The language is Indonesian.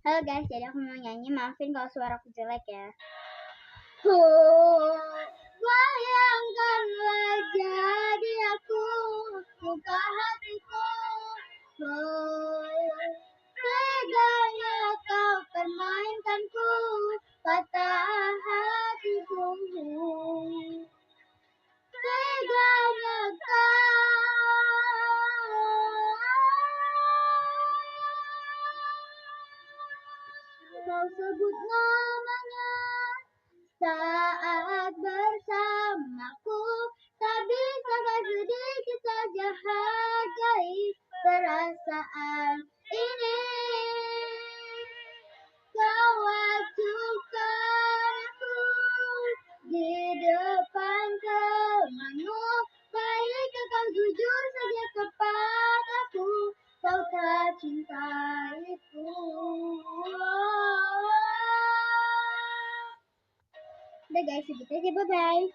Halo guys, jadi aku mau nyanyi. Maafin kalau suaraku jelek ya. Oh, bayangkanlah jadi aku, buka hatiku. Oh, teganya kau permainkanku, patah hatiku. Teganya kau sebut namanya saat bersamaku, tak bisakah sedikit saja hargai perasaan ini. Kau acuhkan aku di depan temanmu, baiknya kau jujur saja kepadaku, tahukah cinta itu. Udah guys, segitu aja, bye-bye.